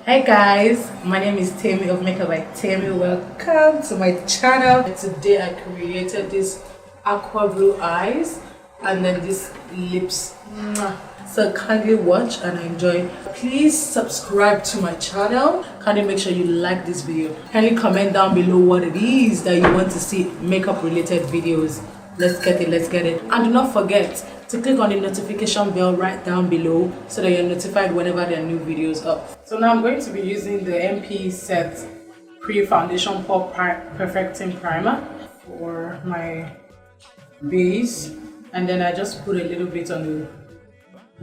Hey guys, my name is Tammy of Makeup by Tammy. Welcome to my channel. Today I created this aqua blue eyes and then these lips. So kindly watch and enjoy. Please subscribe to my channel. Kindly make sure you like this video. Kindly comment down below what it is that you want to see makeup related videos. Let's get it. And do not forget to click on the notification bell right down below so that you're notified whenever there are new videos up. So now I'm going to be using the MP Set Pre-Foundation Pore Perfecting Primer for my base, and then I just put a little bit on the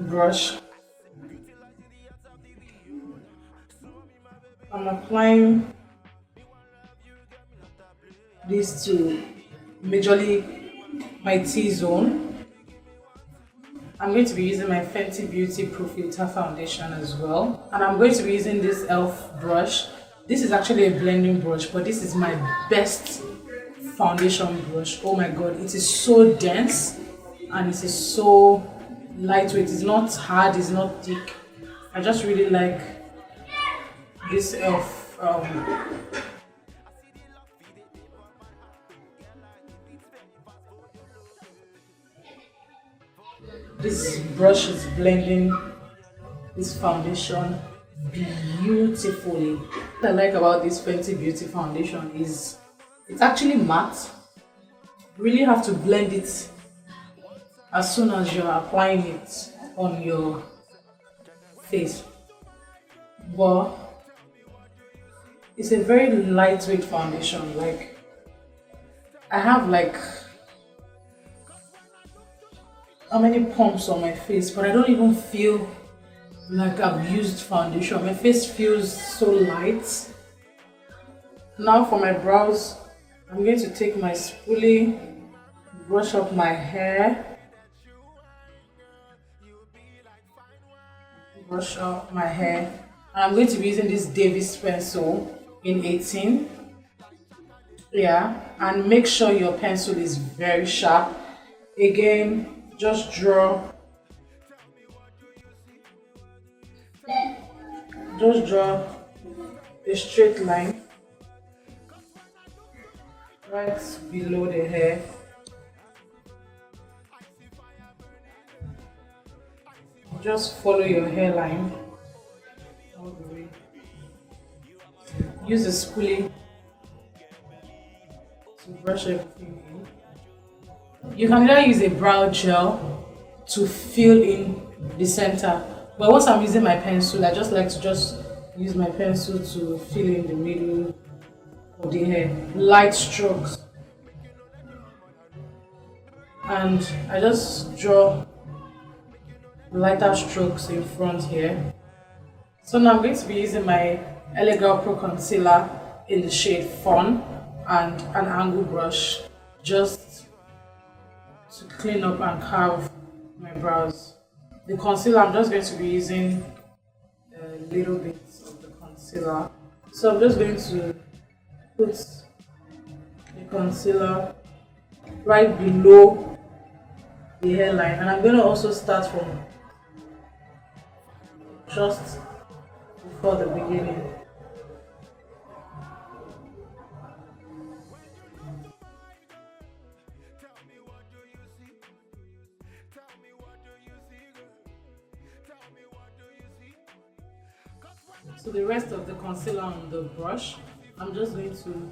brush. I'm applying this to majorly my T-zone. I'm going to be using my Fenty Beauty Pro Filter foundation as well, and I'm going to be using this Elf brush. This is actually a blending brush, but this is my best foundation brush. Oh my god, it is so dense and it is so lightweight. It's not hard, it's not thick. I just really like this Elf this brush is blending this foundation beautifully. What I like about this Fenty Beauty foundation is it's actually matte. You really have to blend it as soon as you're applying it on your face, but it's a very lightweight foundation. Like, I have like how many pumps on my face, but I don't even feel like I've used foundation. My face feels so light. Now for my brows, I'm going to take my spoolie, brush up my hair, and I'm going to be using this Davis pencil in 18. Yeah, and make sure your pencil is very sharp. Again, just draw a straight line right below the hair. Just follow your hairline all the way. Use a spoolie to brush everything in. You can either use a brow gel to fill in the center, but once I'm using my pencil, I just like to just use my pencil to fill in the middle of the hair. Light strokes. And I just draw lighter strokes in front here. So now I'm going to be using my LA Girl Pro Concealer in the shade Fawn and an angle brush just to clean up and carve my brows. The concealer, I'm just going to be using a little bit of the concealer. So I'm just going to put the concealer right below the hairline, and I'm going to also start from just before the beginning. So the rest of the concealer on the brush, I'm just going to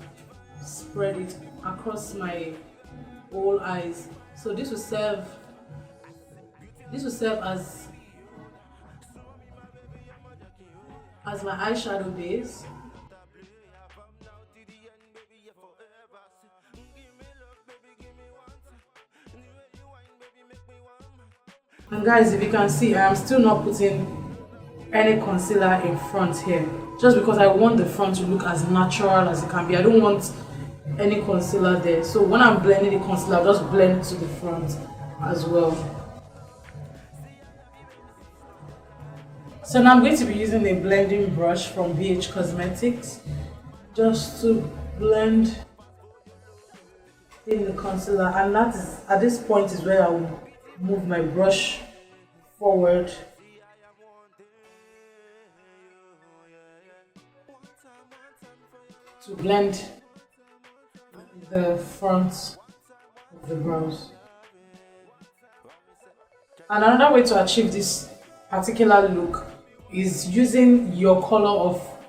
spread it across my whole eyes. So this will serve as my eyeshadow base. And guys, if you can see, I am still not putting any concealer in front here, just because I want the front to look as natural as it can be. I don't want any concealer there. So when I'm blending the concealer, I'll just blend it to the front as well. So now I'm going to be using a blending brush from BHcosmetics just to blend in the concealer, and that is, at this point is where I will move my brush forward to blend the front of the brows. And another way to achieve this particular look is using your color of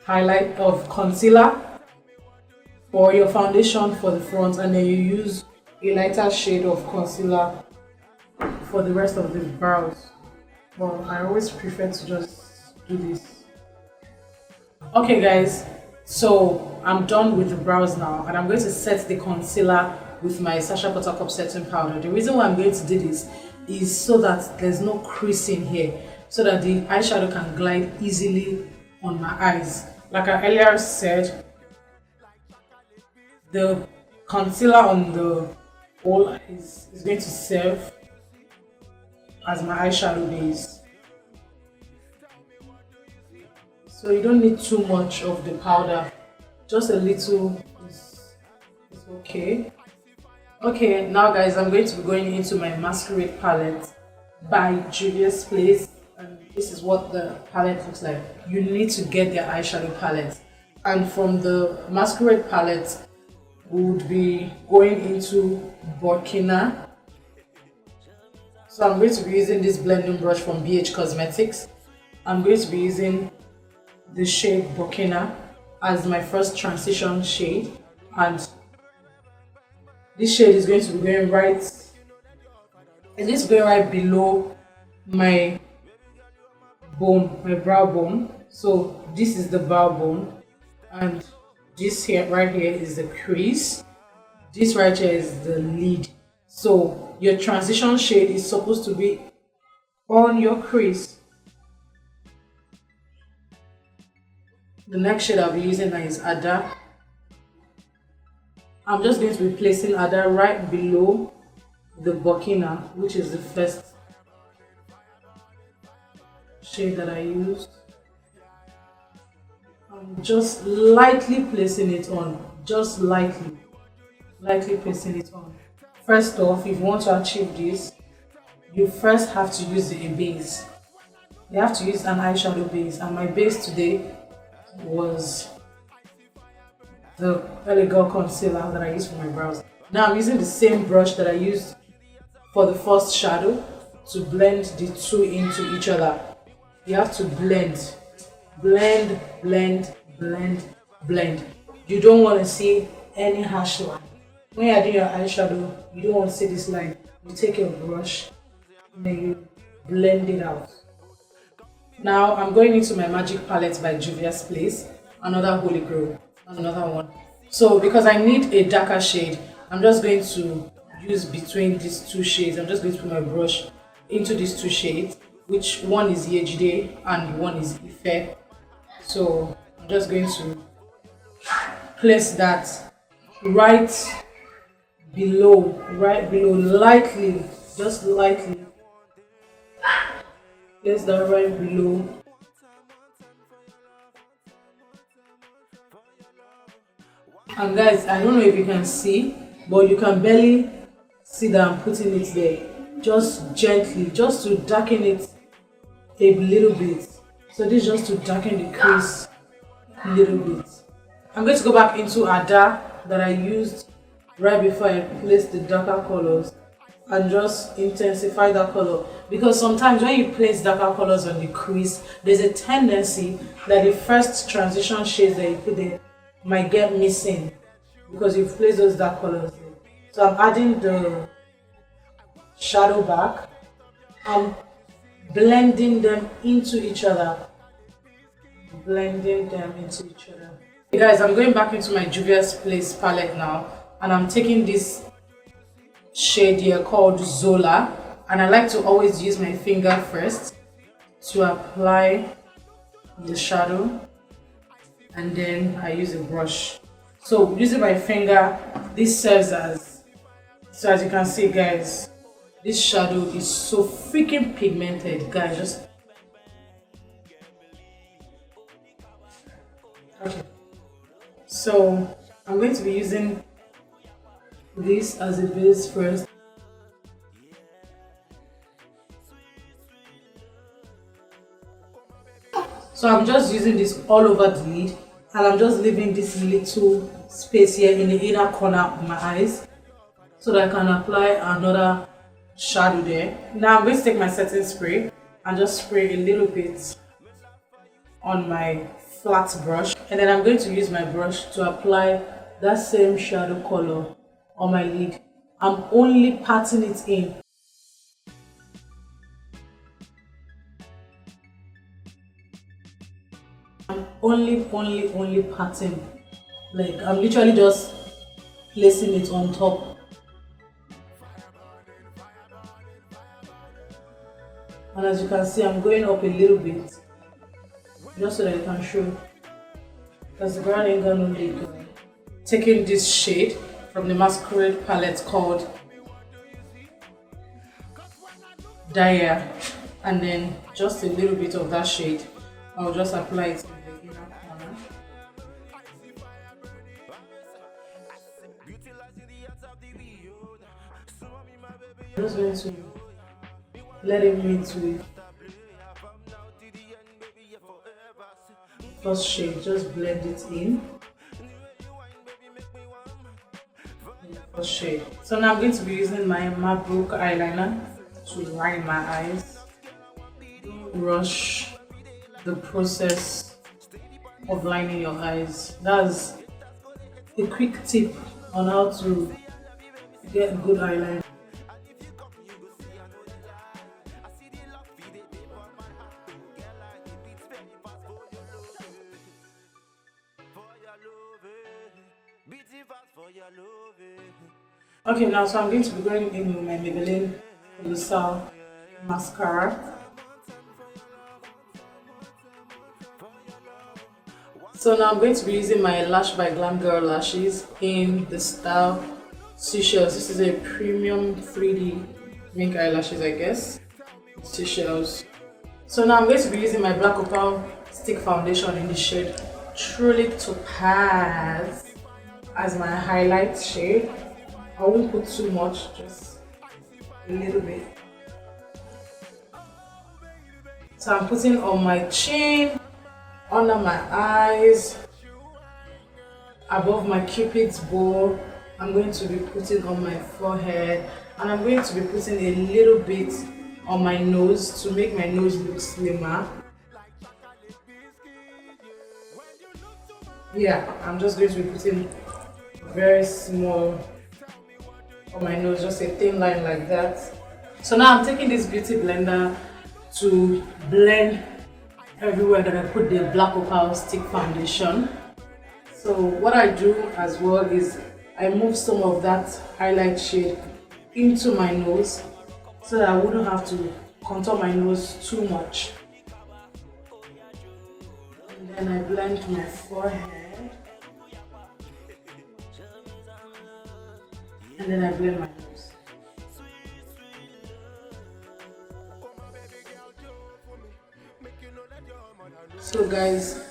highlight of concealer or your foundation for the front, and then you use a lighter shade of concealer for the rest of the brows. Well, I always prefer to just do this. Okay guys, so I'm done with the brows now, and I'm going to set the concealer with my Sacha Buttercup setting powder. The reason why I'm going to do this is so that there's no crease in here, so that the eyeshadow can glide easily on my eyes. Like I earlier said, the concealer on the whole is going to serve as my eyeshadow base. So you don't need too much of the powder, just a little is okay. Okay, now guys, I'm going to be going into my Masquerade palette by Juvia's Place, and this is what the palette looks like. You need to get their eyeshadow palette, and from the Masquerade palette we would be going into Burkina. So I'm going to be using this blending brush from BHcosmetics. I'm going to be using the shade Burkina as my first transition shade, and this shade is going to be going right, it's going to be going right below my bone, my brow bone. So this is the brow bone, and this here right here is the crease, this right here is the lid. So your transition shade is supposed to be on your crease. The next shade I'll be using now is Ada. I'm just going to be placing Ada right below the Burkina, which is the first shade that I used. I'm just lightly placing it on, just lightly placing it on. First off, if you want to achieve this, you first have to use a base. You have to use an eyeshadow base, and my base today was the Elegant concealer that I used for my brows. Now I'm using the same brush that I used for the first shadow to blend the two into each other. You have to blend, blend, blend, blend, blend. You don't want to see any harsh line. When you're doing your eyeshadow, you don't want to see this line. You take your brush and then you blend it out. Now I'm going into my Magic Palette by Juvia's Place, another holy grail, another one. So because I need a darker shade, I'm just going to use between these two shades. I'm just going to put my brush into these two shades, which one is Yejide and one is Ife. So I'm just going to place that right below, lightly, just lightly. Place that right below. And guys, I don't know if you can see, but you can barely see that I'm putting it there. Just gently, just to darken it a little bit. So this is just to darken the crease a little bit. I'm going to go back into Ada that I used right before I placed the darker colors, and just intensify that color, because sometimes when you place darker colors on the crease, there's a tendency that the first transition shades that you put there might get missing because you've placed those dark colors there. So I'm adding the shadow back. I'm blending them into each other. Blending them into each other. Hey guys, I'm going back into my Juvia's Place palette now, and I'm taking this shade here called Zola, and I like to always use my finger first to apply the shadow, and then I use a brush. So using my finger, this serves as, so as you can see guys, this shadow is so freaking pigmented, guys. Just okay. So I'm going to be using this as a base first. So I'm just using this all over the lid, and I'm just leaving this little space here in the inner corner of my eyes so that I can apply another shadow there. Now I'm going to take my setting spray and just spray a little bit on my flat brush, and then I'm going to use my brush to apply that same shadow color on my lid. I'm only patting it in. I'm only patting. Like, I'm literally just placing it on top. And as you can see, I'm going up a little bit, just so that I can show. Because the brown ain't got no lid. Taking this shade from the Masquerade palette called Daya, and then just a little bit of that shade, I'll just apply it in the inner corner. I'm just going to let it mix with first shade, just blend it in. First shade. So now I'm going to be using my MacBook eyeliner to line my eyes. Don't rush the process of lining your eyes. That's a quick tip on how to get good eyeliner. Okay, now so I'm going to be going in with my Maybelline Colossal mascara. So now I'm going to be using my Lash by Glam Girl lashes in the style Seashells. This is a premium 3D mink eyelashes, I guess. Seashells. So now I'm going to be using my Black Opal stick foundation in the shade Truly Topaz as my highlight shade. I won't put too much, just a little bit. So I'm putting on my chin, under my eyes, above my Cupid's bow. I'm going to be putting on my forehead, and I'm going to be putting a little bit on my nose to make my nose look slimmer. Yeah, I'm just going to be putting very small on my nose, just a thin line like that. So now I'm taking this beauty blender to blend everywhere that I put the Black Opal stick foundation. So what I do as well is I move some of that highlight shade into my nose so that I wouldn't have to contour my nose too much. And then I blend my forehead. And then I blend my nose. So guys,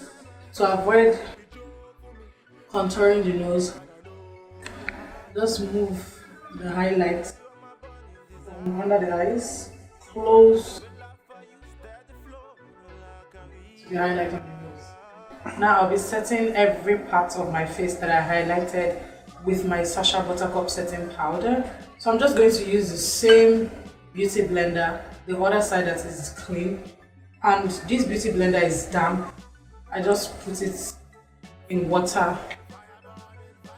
to avoid contouring the nose, just move the highlight from under the eyes close to the highlight on the nose. Now I'll be setting every part of my face that I highlighted with my Sacha Buttercup setting powder. So I'm just going to use the same beauty blender, the other side that is clean, and this beauty blender is damp. I just put it in water,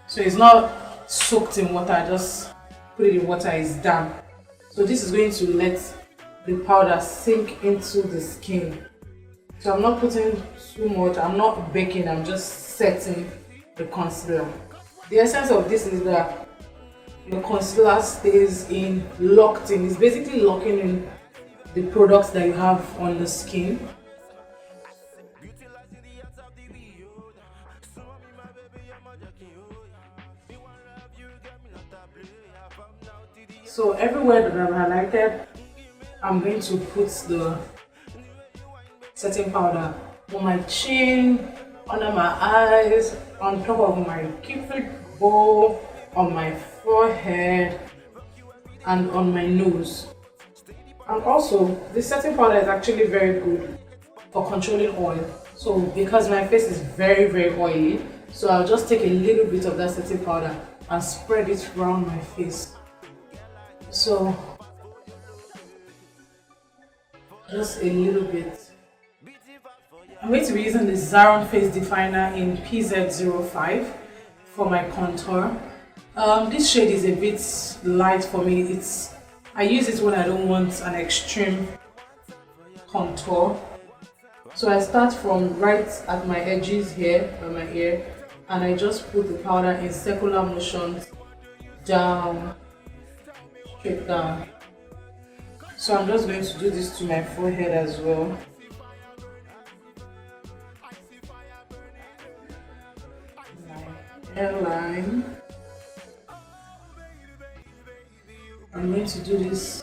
so it's not soaked in water, I just put it in water, it's damp. So this is going to let the powder sink into the skin. So I'm not putting too much, I'm not baking, I'm just setting the concealer. The essence of this is that your concealer stays in, locked in. It's basically locking in the products that you have on the skin. So everywhere that I've highlighted, I'm going to put the setting powder on my chin, under my eyes, on top of my Cupid bow, on my forehead, and on my nose. And also, this setting powder is actually very good for controlling oil. So because my face is very oily, so I'll just take a little bit of that setting powder and spread it around my face. So just a little bit. I'm going to be using the Zaron face definer in PZ05 for my contour. This shade is a bit light for me. I use it when I don't want an extreme contour. So I start from right at my edges here by my ear, and I just put the powder in circular motions down, straight down. So I'm just going to do this to my forehead as well. My hairline. I'm going to do this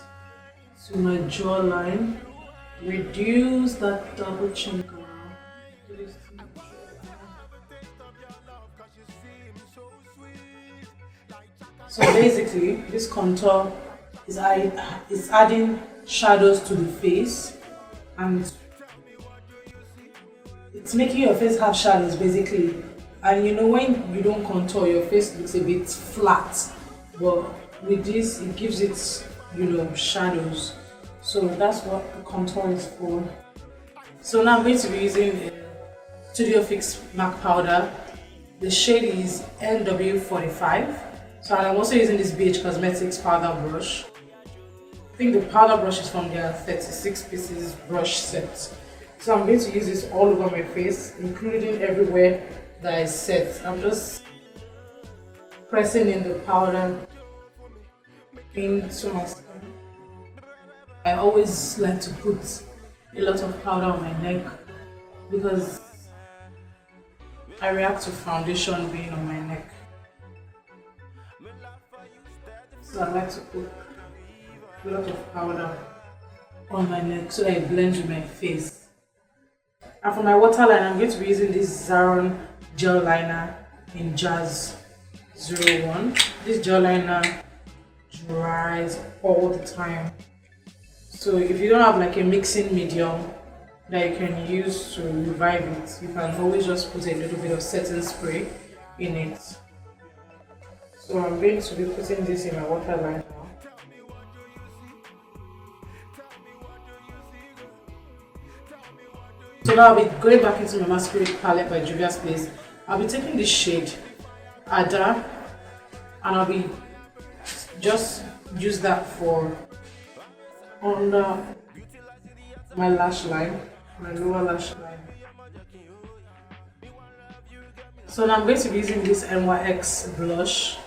to my jawline. Reduce that double chin around. So basically, this contour is adding shadows to the face, and it's making your face have shadows basically. And you know, when you don't contour, your face looks a bit flat, but with this it gives it, you know, shadows. So that's what the contour is for. So now I'm going to be using Studio Fix MAC powder. The shade is NW45. So I'm also using this BHcosmetics powder brush. I think the powder brush is from their 36 pieces brush set. So I'm going to use this all over my face, including everywhere that is set. I'm just pressing in the powder into my skin. I always like to put a lot of powder on my neck because I react to foundation being on my neck. So I like to put a lot of powder on my neck so that it blends with my face. And for my waterline, I'm going to be using this Zaron gel liner in Jazz 01. This gel liner dries all the time. So if you don't have like a mixing medium that you can use to revive it, you can always just put a little bit of setting spray in it. So I'm going to be putting this in my waterline now. So now I'll be going back into my Masquerade palette by Juvia's Place. I'll be taking this shade, Ada, and I'll be just use that for under my lash line, my lower lash line. So now I'm going to be using this NYX blush.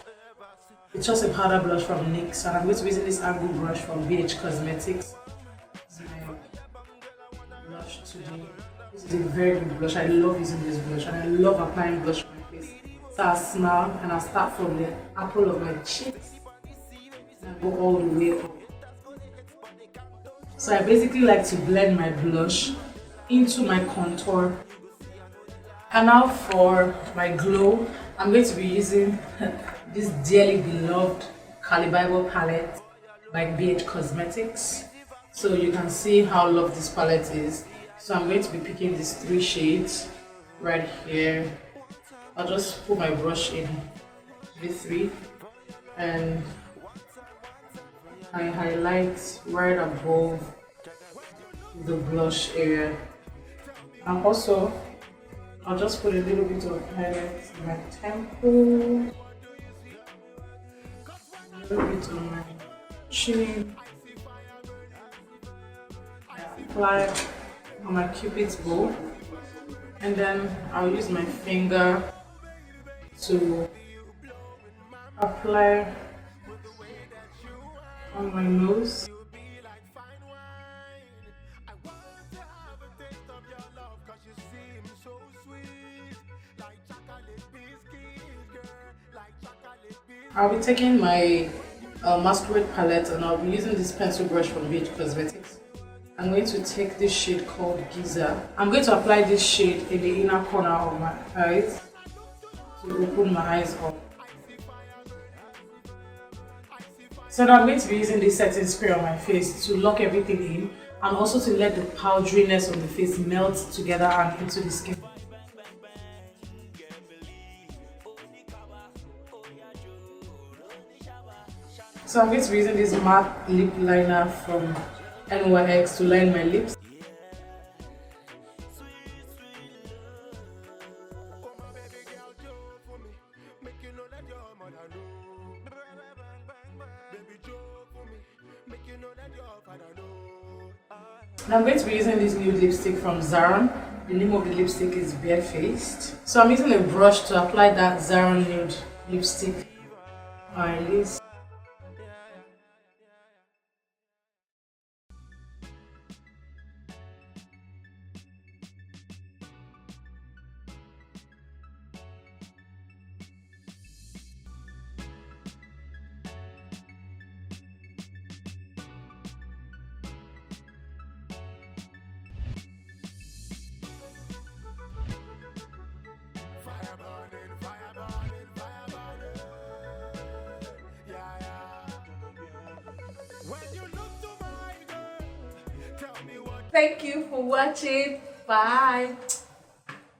It's just a powder blush from NYX, and I'm going to be using this angle brush from BHcosmetics. This is my blush today. This is a very good blush. I love using this blush, and I love applying blush on my face. So I'll smile and I'll start from the apple of my cheeks and go all the way up. So I basically like to blend my blush into my contour. And now for my glow, I'm going to be using this dearly beloved Bybel palette by BHcosmetics. So you can see how loved this palette is. So I'm going to be picking these 3 shades right here. I'll just put my brush in V3 and I highlight right above the blush area, and also I'll just put a little bit of highlight in my temple, a little bit on my chin, I apply on my cupid's bow, and then I'll use my finger to apply on my nose. I'll be taking my Masquerade palette and I'll be using this pencil brush from BHcosmetics. I'm going to take this shade called Giza. I'm going to apply this shade in the inner corner of my eyes to open my eyes up. So now I'm going to be using this setting spray on my face to lock everything in, and also to let the powderiness of the face melt together and into the skin. So I'm going to be using this matte lip liner from NYX to line my lips. Now I'm going to be using this nude lipstick from Zaron. The name of the lipstick is Barefaced. So I'm using a brush to apply that Zaron nude lipstick on my lips. Thank you for watching. Bye.